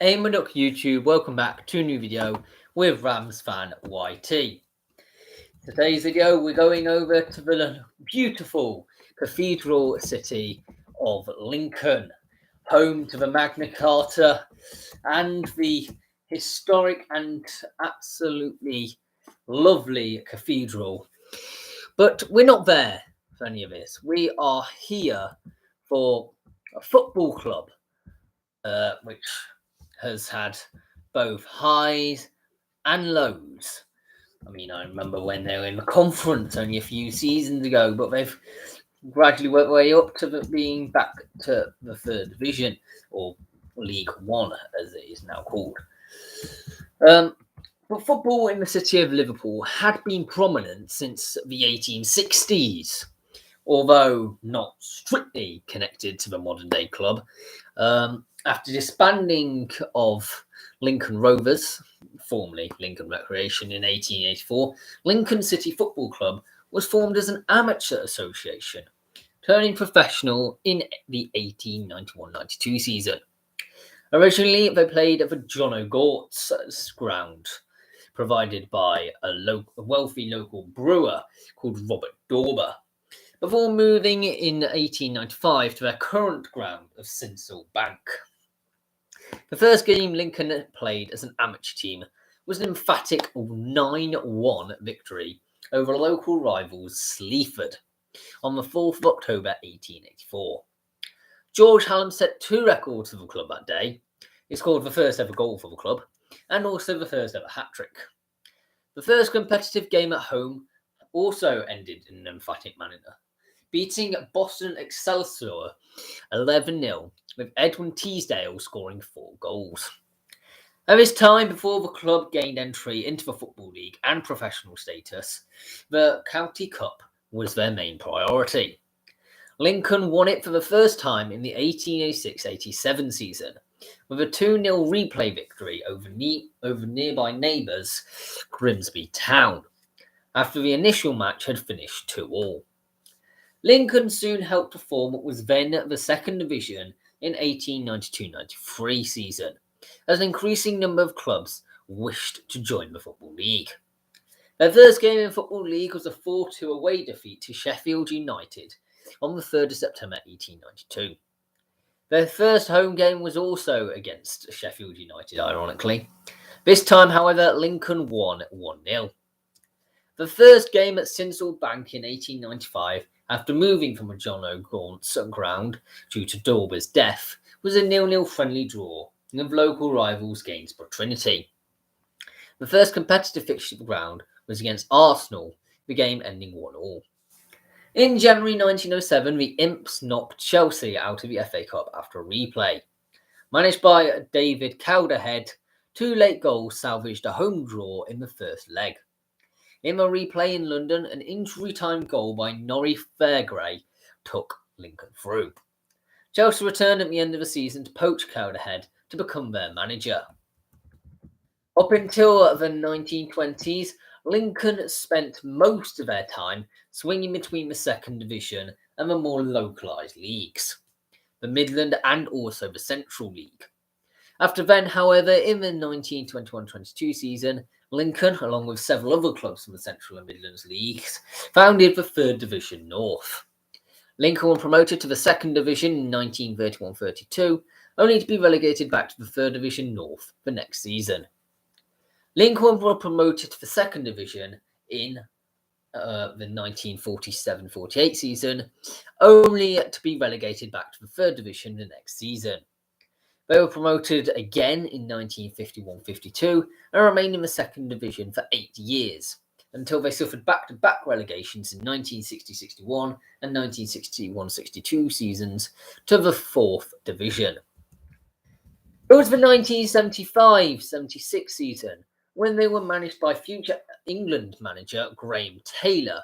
Aim Duck YouTube, welcome back to a new video with Rams fan YT. Today's video we're going over to the beautiful cathedral city of Lincoln, home to the Magna Carta and the historic and absolutely lovely cathedral. But we're not there for any of this. We are here for a football club which has had both highs and lows. I mean, I remember when they were in the conference only a few seasons ago, but they've gradually worked their way up to being back to the third division, or League One, as it is now called. But football in the city of Liverpool had been prominent since the 1860s, although not strictly connected to the modern day club. After disbanding of Lincoln Rovers, formerly Lincoln Recreation, in 1884, Lincoln City Football Club was formed as an amateur association, turning professional in the 1891-92 season. Originally, they played at the John O'Gort's ground, provided by a wealthy local brewer called Robert Dauber, before moving in 1895 to their current ground of Sinsel Bank. The first game Lincoln played as an amateur team was an emphatic 9-1 victory over local rivals Sleaford on the 4th of October 1884. George Hallam set 2 records for the club that day. He scored the first ever goal for the club and also the first ever hat-trick. The first competitive game at home also ended in an emphatic manner, beating Boston Excelsior 11-0, with Edwin Teasdale scoring 4 goals. At this time, before the club gained entry into the Football League and professional status, the County Cup was their main priority. Lincoln won it for the first time in the 1886-87 season, with a 2-0 replay victory over nearby neighbours Grimsby Town, after the initial match had finished 2-2. Lincoln soon helped to form what was then the second division in 1892-93 season, as an increasing number of clubs wished to join the Football League. Their first game in the Football League was a 4-2 away defeat to Sheffield United on the 3rd of September 1892. Their first home game was also against Sheffield United, ironically. This time, however, Lincoln won 1-0. The first game at Sinsel Bank in 1895, after moving from a John O'Gaunt's ground due to Dauber's death, was a 0-0 friendly draw of local rivals Gainsborough Trinity. The first competitive fixture of the ground was against Arsenal, the game ending 1-1. In January 1907, the Imps knocked Chelsea out of the FA Cup after a replay. Managed by David Cowderhead, 2 late goals salvaged a home draw in the first leg. In a replay in London, an injury-time goal by Norrie Fairgray took Lincoln through. Chelsea returned at the end of the season to poach Cowderhead to become their manager. Up until the 1920s, Lincoln spent most of their time swinging between the second division and the more localised leagues, the Midland and also the Central League. After then, however, in the 1921-22 season, Lincoln, along with several other clubs from the Central and Midlands Leagues, founded the 3rd Division North. Lincoln were promoted to the 2nd Division in 1931-32, only to be relegated back to the 3rd Division North the next season. Lincoln were promoted to the 2nd Division in the 1947-48 season, only to be relegated back to the 3rd Division the next season. They were promoted again in 1951-52 and remained in the 2nd Division for 8 years, until they suffered back-to-back relegations in 1960-61 and 1961-62 seasons to the 4th Division. It was the 1975-76 season when they were managed by future England manager Graham Taylor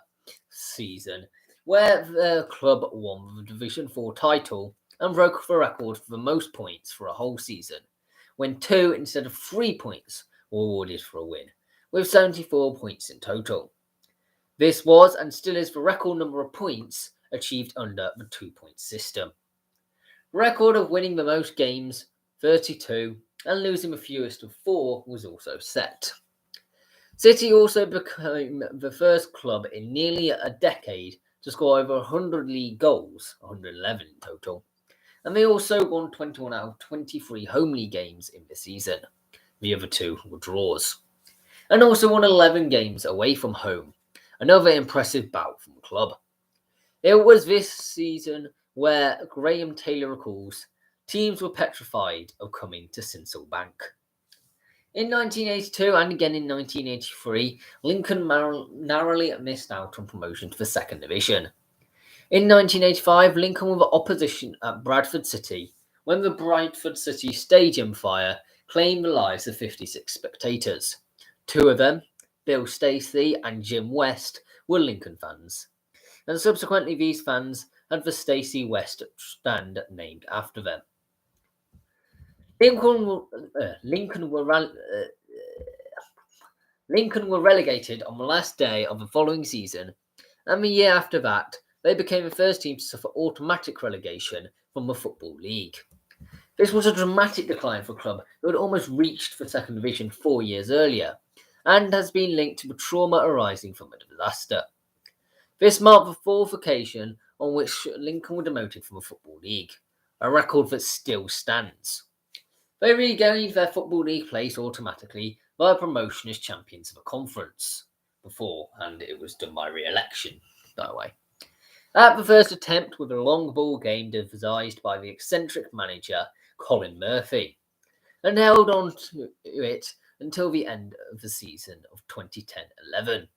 season, where the club won the Division 4 title and broke the record for the most points for a whole season, when 2 instead of 3 points were awarded for a win, with 74 points in total. This was and still is the record number of points achieved under the 2-point system. The record of winning the most games, 32, and losing the fewest of 4 was also set. City also became the first club in nearly a decade to score over 100 league goals, 111 in total, and they also won 21 out of 23 home league games in the season. The other 2 were draws, and also won 11 games away from home, another impressive bout from the club. It was this season where Graham Taylor recalls, teams were petrified of coming to Sincil Bank. In 1982 and again in 1983, Lincoln narrowly missed out on promotion to the second division. In 1985, Lincoln were the opposition at Bradford City when the Bradford City Stadium fire claimed the lives of 56 spectators. 2 of them, Bill Stacey and Jim West, were Lincoln fans, and subsequently these fans had the Stacey West stand named after them. Lincoln were relegated on the last day of the following season, and the year after that, they became the first team to suffer automatic relegation from the Football League. This was a dramatic decline for a club who had almost reached the second division 4 years earlier, and has been linked to the trauma arising from the disaster. This marked the 4th occasion on which Lincoln were demoted from the Football League, a record that still stands. They regained their Football League place automatically via promotion as champions of a conference. Beforehand, it was done by re-election, by the way. At the first attempt with a long ball game devised by the eccentric manager Colin Murphy, and held on to it until the end of the season of 2010-11.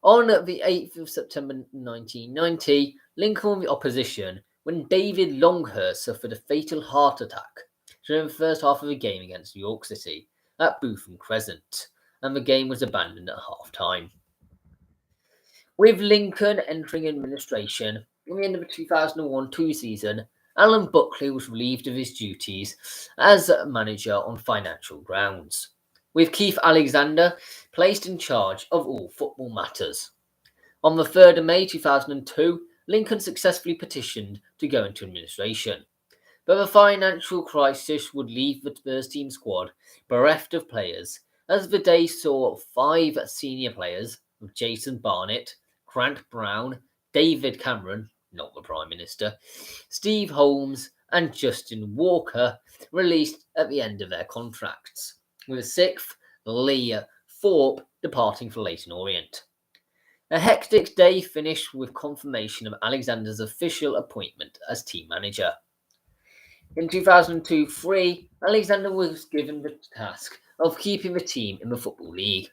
On the 8th of September 1990, Lincoln won the opposition when David Longhurst suffered a fatal heart attack during the first half of the game against York City at Bootham Crescent, and the game was abandoned at half-time. With Lincoln entering administration at the end of the 2001-2 season, Alan Buckley was relieved of his duties as manager on financial grounds, with Keith Alexander placed in charge of all football matters. On the 3rd of May 2002, Lincoln successfully petitioned to go into administration, but the financial crisis would leave the first team squad bereft of players, as the day saw 5 senior players, with Jason Barnett, Grant Brown, David Cameron, not the Prime Minister, Steve Holmes and Justin Walker released at the end of their contracts, with a 6th, Lee Thorpe, departing for Leyton Orient. A hectic day finished with confirmation of Alexander's official appointment as team manager. In 2002-03, Alexander was given the task of keeping the team in the Football League.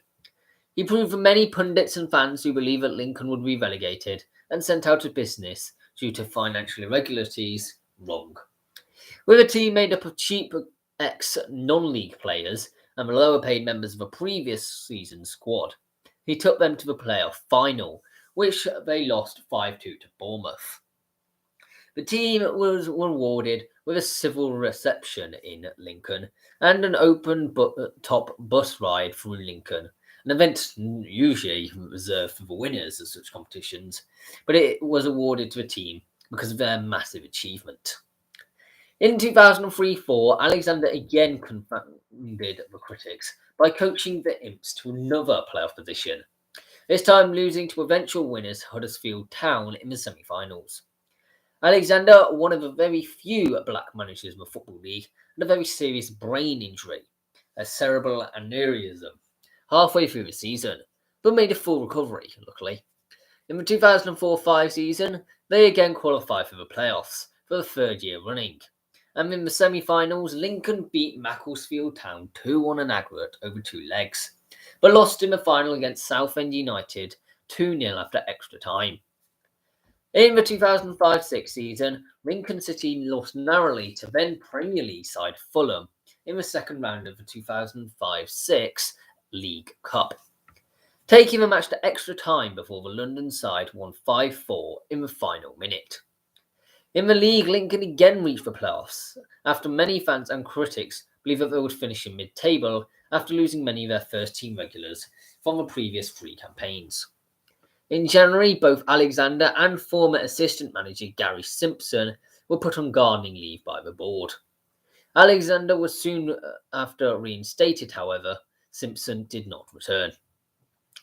He proved for many pundits and fans who believe that Lincoln would be relegated and sent out of business due to financial irregularities wrong. With a team made up of cheap ex-non-league players and the lower-paid members of a previous season's squad, he took them to the playoff final, which they lost 5-2 to Bournemouth. The team was rewarded with a civil reception in Lincoln and an open-top bus ride through Lincoln, an event usually reserved for the winners of such competitions, but it was awarded to the team because of their massive achievement. In 2003-04, Alexander again confounded the critics by coaching the Imps to another playoff position, this time losing to eventual winners Huddersfield Town in the semi-finals. Alexander, one of the very few black managers in the Football League, had a very serious brain injury, a cerebral aneurysm, halfway through the season, but made a full recovery, luckily. In the 2004-05 season, they again qualified for the playoffs for the 3rd year running, and in the semi-finals, Lincoln beat Macclesfield Town 2-1 in aggregate over 2 legs, but lost in the final against Southend United 2-0 after extra time. In the 2005-06 season, Lincoln City lost narrowly to then Premier League side Fulham in the second round of the 2005-06 League Cup, taking the match to extra time before the London side won 5-4 in the final minute. In the league, Lincoln again reached the playoffs, after many fans and critics believe that they would finish in mid-table after losing many of their first-team regulars from the previous 3 campaigns. In January, both Alexander and former assistant manager Gary Simpson were put on gardening leave by the board. Alexander was soon after reinstated, however. Simpson did not return.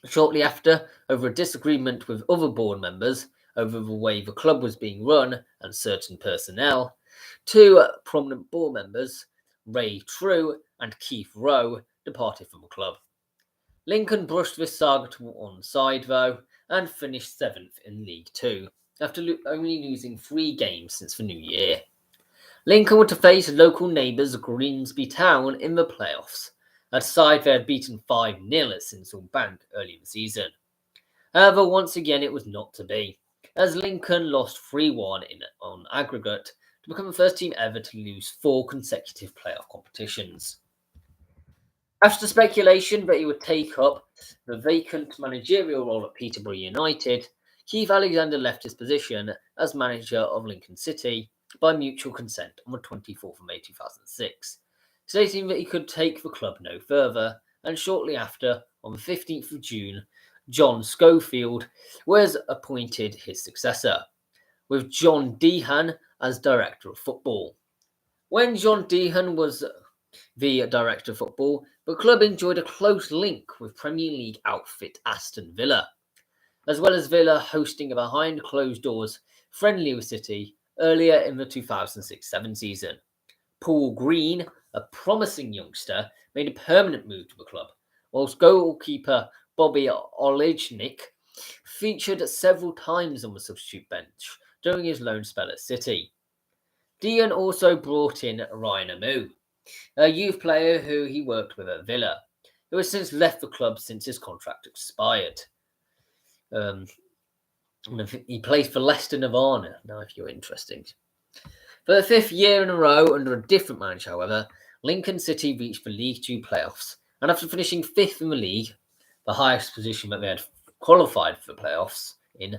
Shortly after, over a disagreement with other board members over the way the club was being run and certain personnel, two prominent board members, Ray True and Keith Rowe, departed from the club. Lincoln brushed this saga to one side, though, and finished 7th in League Two, after only losing 3 games since the new year. Lincoln were to face local neighbours Grimsby Town in the playoffs, a side they had beaten 5-0 at Sinsel Bank early in the season. However, once again it was not to be, as Lincoln lost 3-1 on aggregate to become the first team ever to lose 4 consecutive playoff competitions. After speculation that he would take up the vacant managerial role at Peterborough United, Keith Alexander left his position as manager of Lincoln City by mutual consent on the 24th of May 2006, stating that he could take the club no further, and shortly after, on the 15th of June, John Schofield was appointed his successor, with John Deehan as Director of Football. When John Deehan was the Director of Football, the club enjoyed a close link with Premier League outfit Aston Villa, as well as Villa hosting a behind-closed-doors friendly with City earlier in the 2006-07 season. Paul Green, a promising youngster, made a permanent move to the club, whilst goalkeeper Bobby Olejnik featured several times on the substitute bench during his loan spell at City. Dean also brought in Ryan Amu, a youth player who he worked with at Villa, who has since left the club since his contract expired. He plays for Leicester Nirvana, now if you're interested. For the 5th year in a row under a different manager, however, Lincoln City reached the League Two playoffs, and after finishing 5th in the league, the highest position that they had qualified for the playoffs in,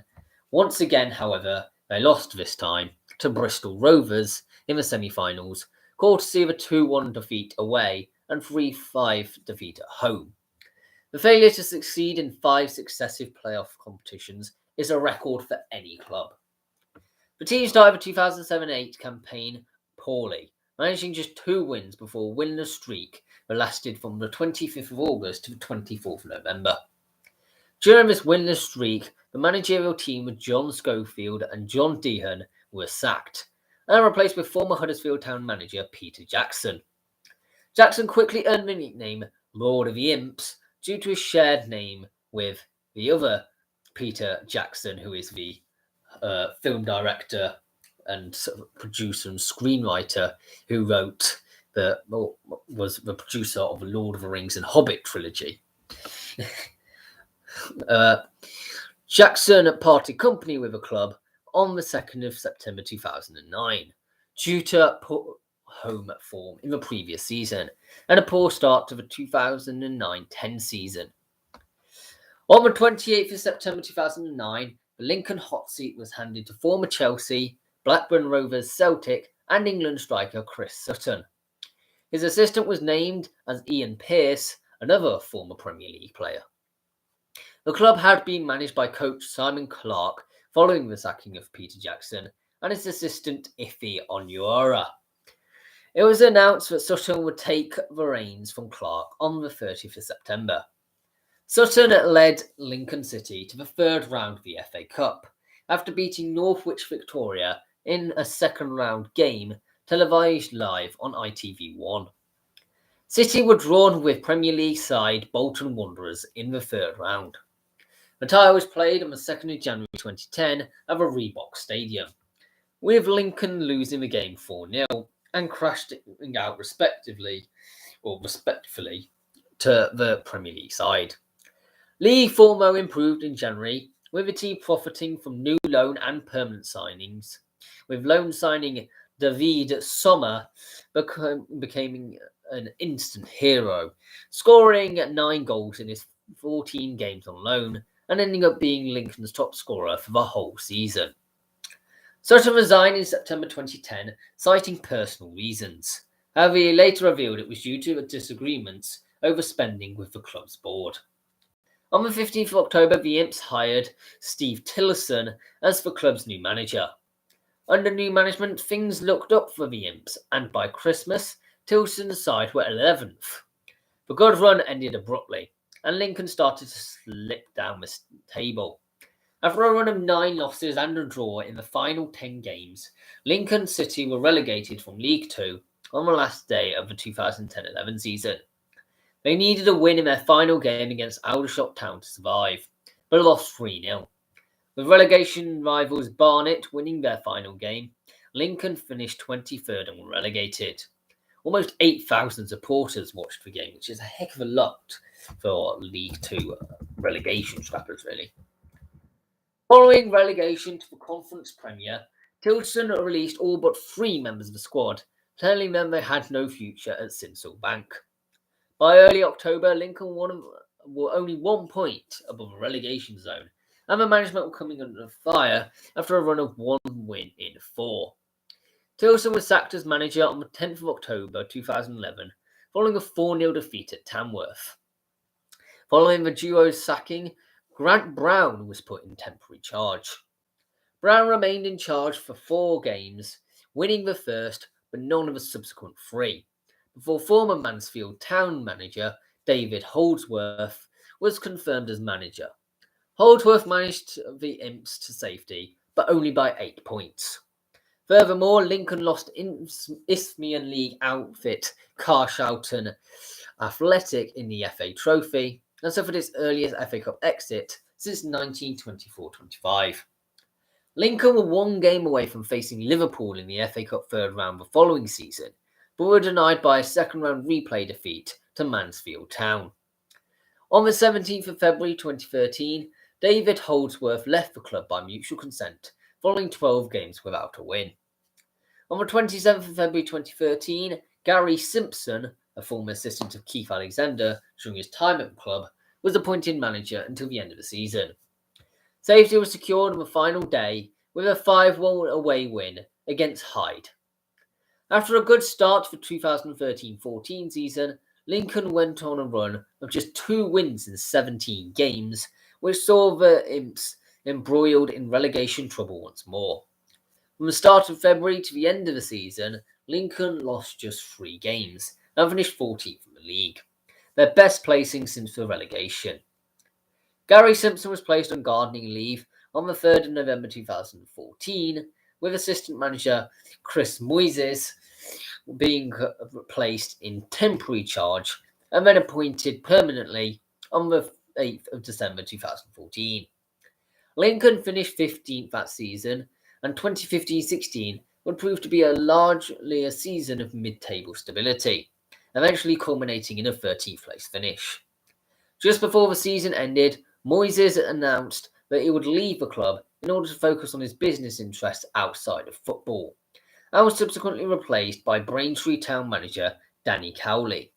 once again, however, they lost this time to Bristol Rovers in the semi-finals, courtesy of a 2-1 defeat away and 3-5 defeat at home. The failure to succeed in 5 successive playoff competitions is a record for any club. The team started the 2007-08 campaign poorly, managing just 2 wins before a winless streak that lasted from the 25th of August to the 24th of November. During this winless streak, the managerial team with John Schofield and John Deehan were sacked and replaced with former Huddersfield Town manager Peter Jackson. Jackson quickly earned the nickname Lord of the Imps due to his shared name with the other Peter Jackson, who is the film director and producer and screenwriter who was the producer of the Lord of the Rings and Hobbit trilogy. Jackson parted company with the club on the 2nd of September 2009 due to poor home form in the previous season and a poor start to the 2009-10 season. On the 28th of September 2009, the Lincoln hot seat was handed to former Chelsea, Blackburn Rovers, Celtic and England striker Chris Sutton. His assistant was named as Ian Pearce, another former Premier League player. The club had been managed by coach Simon Clark following the sacking of Peter Jackson and his assistant Ife Onuora. It was announced that Sutton would take the reins from Clark on the 30th of September. Sutton led Lincoln City to the 3rd round of the FA Cup after beating Norwich Victoria in a 2nd round game televised live on ITV1. City were drawn with Premier League side Bolton Wanderers in the 3rd round. The tie was played on the 2nd of January 2010 at the Reebok Stadium, with Lincoln losing the game 4-0 and crashing out respectfully to the Premier League side. League form improved in January, with the team profiting from new loan and permanent signings, with loan signing David Sommer becoming an instant hero, scoring 9 goals in his 14 games on loan and ending up being Lincoln's top scorer for the whole season. Sutton resigned in September 2010, citing personal reasons. However, he later revealed it was due to disagreements over spending with the club's board. On the 15th of October, the Imps hired Steve Tillerson as the club's new manager. Under new management, things looked up for the Imps, and by Christmas, Tilson's side were 11th. The good run ended abruptly, and Lincoln started to slip down the table. After a run of 9 losses and a draw in the final 10 games, Lincoln City were relegated from League Two on the last day of the 2010-11 season. They needed a win in their final game against Aldershot Town to survive, but lost 3-0. With relegation rivals Barnet winning their final game, Lincoln finished 23rd and were relegated. Almost 8,000 supporters watched the game, which is a heck of a lot for League Two relegation scrappers, really. Following relegation to the Conference Premier, Tilson released all but 3 members of the squad, telling them they had no future at Sincil Bank. By early October, Lincoln were only 1 point above the relegation zone, and the management were coming under fire after a run of 1 win in 4. Tilson was sacked as manager on the 10th of October 2011, following a 4-0 defeat at Tamworth. Following the duo's sacking, Grant Brown was put in temporary charge. Brown remained in charge for 4 games, winning the first but none of the subsequent 3, before former Mansfield Town manager David Holdsworth was confirmed as manager. Holdsworth managed the Imps to safety, but only by 8 points. Furthermore, Lincoln lost Isthmian League outfit Carshalton Athletic in the FA Trophy and suffered its earliest FA Cup exit since 1924-25. Lincoln were 1 game away from facing Liverpool in the FA Cup third round the following season, but were denied by a second-round replay defeat to Mansfield Town. On the 17th of February 2013, David Holdsworth left the club by mutual consent, following 12 games without a win. On the 27th of February 2013, Gary Simpson, a former assistant of Keith Alexander during his time at the club, was appointed manager until the end of the season. Safety was secured on the final day with a 5-1 away win against Hyde. After a good start for the 2013-14 season, Lincoln went on a run of just 2 wins in 17 games, which saw the Imps embroiled in relegation trouble once more. From the start of February to the end of the season, Lincoln lost just 3 games and finished 14th in the league, their best placing since the relegation. Gary Simpson was placed on gardening leave on the 3rd of November 2014, with assistant manager Chris Moises being replaced in temporary charge and then appointed permanently on the 8th of December 2014. Lincoln finished 15th that season, and 2015-16 would prove to be largely a season of mid-table stability, eventually culminating in a 13th place finish. Just before the season ended, Moises announced that he would leave the club in order to focus on his business interests outside of football, and was subsequently replaced by Braintree Town manager Danny Cowley.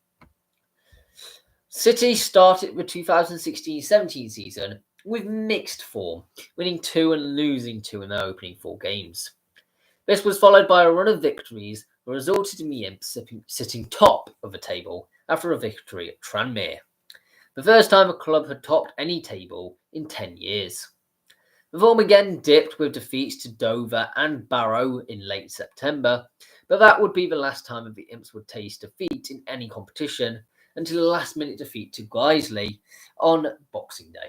City started the 2016-17 season with mixed form, winning 2 and losing 2 in their opening 4 games. This was followed by a run of victories that resulted in the Imps sitting top of the table after a victory at Tranmere, the first time a club had topped any table in 10 years. The form again dipped with defeats to Dover and Barrow in late September, but that would be the last time that the Imps would taste defeat in any competition until a last-minute defeat to Guiseley on Boxing Day.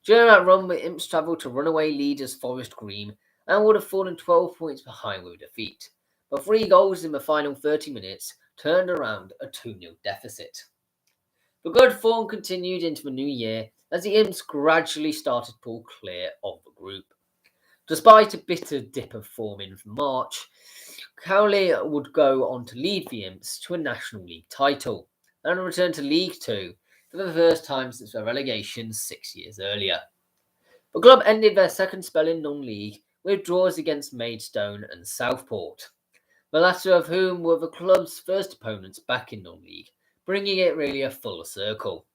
During that run, the Imps travelled to runaway leaders Forest Green and would have fallen 12 points behind with a defeat, but 3 goals in the final 30 minutes turned around a 2-0 deficit. The good form continued into the new year as the Imps gradually started to pull clear of the group. Despite a bitter dip of form in March, Cowley would go on to lead the Imps to a National League title and return to League Two for the first time since their relegation 6 years earlier. The club ended their second spell in non-league with draws against Maidstone and Southport, the latter of whom were the club's first opponents back in non-league, bringing it really a full circle.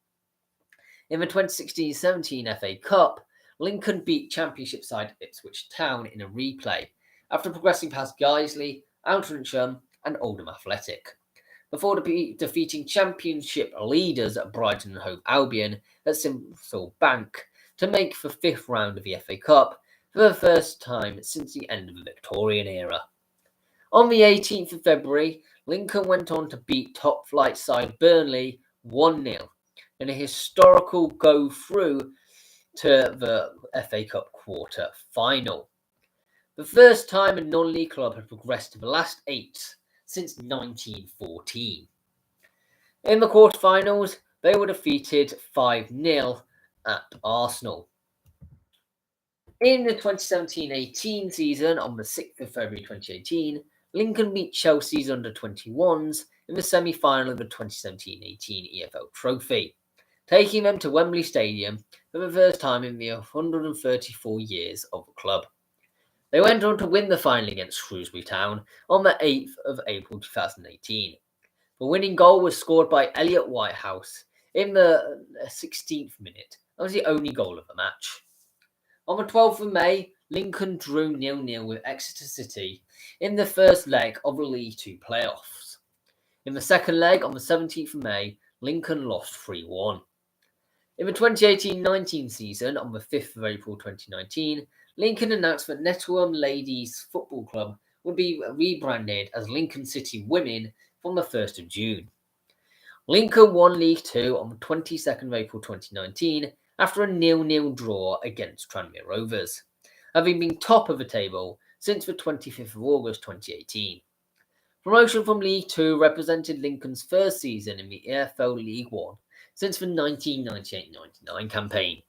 In the 2016-17 FA Cup, Lincoln beat Championship side Ipswich Town in a replay, after progressing past Guiseley, Altrincham and Oldham Athletic, before defeating Championship leaders at Brighton and Hove Albion at Sincil Bank to make the 5th round of the FA Cup for the first time since the end of the Victorian era. On the 18th of February, Lincoln went on to beat top flight side Burnley 1-0 in a historical go through to the FA Cup quarter final. The first time a non-league club had progressed to the last 8 since 1914. In the quarterfinals, they were defeated 5-0 at Arsenal. In the 2017-18 season, on the 6th of February 2018, Lincoln beat Chelsea's under-21s in the semi-final of the 2017-18 EFL Trophy, taking them to Wembley Stadium for the first time in the 134 years of the club. They went on to win the final against Shrewsbury Town on the 8th of April 2018. The winning goal was scored by Elliot Whitehouse in the 16th minute. That was the only goal of the match. On the 12th of May, Lincoln drew 0-0 with Exeter City in the first leg of the League Two playoffs. In the second leg, on the 17th of May, Lincoln lost 3-1. In the 2018-19 season, on the 5th of April 2019, Lincoln announced that Netherham Ladies Football Club would be rebranded as Lincoln City Women from the 1st of June. Lincoln won League Two on the 22nd of April 2019 after a 0-0 draw against Tranmere Rovers, having been top of the table since the 25th of August 2018. Promotion from League Two represented Lincoln's first season in the EFL League One since the 1998-99 campaign.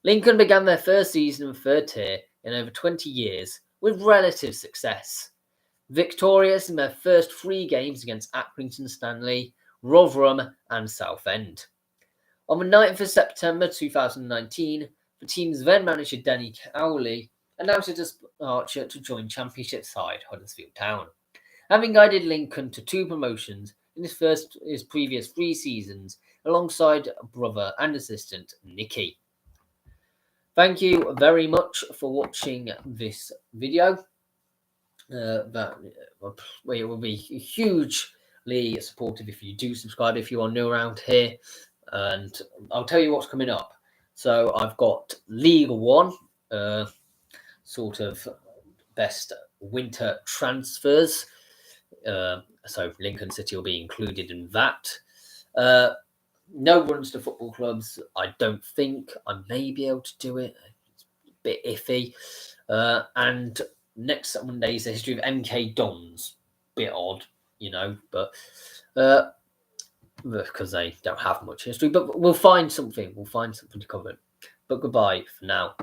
Lincoln began their first season in the third tier in over 20 years with relative success, victorious in their first 3 games against Accrington Stanley, Rotherham and Southend. On the 9th of September 2019, the team's then manager Denny Cowley announced his departure to join Championship side Huddersfield Town, having guided Lincoln to 2 promotions in his previous 3 seasons alongside brother and assistant Nicky. Thank you very much for watching this video. We will be hugely supportive if you do subscribe if you are new around here, and I'll tell you what's coming up. So I've got League One, sort of best winter transfers. So Lincoln City will be included in that. No runs to football clubs. I don't think I may be able to do it. It's a bit iffy. And next Monday is the history of MK Dons. Bit odd, but because they don't have much history. But we'll find something. We'll find something to cover. But goodbye for now.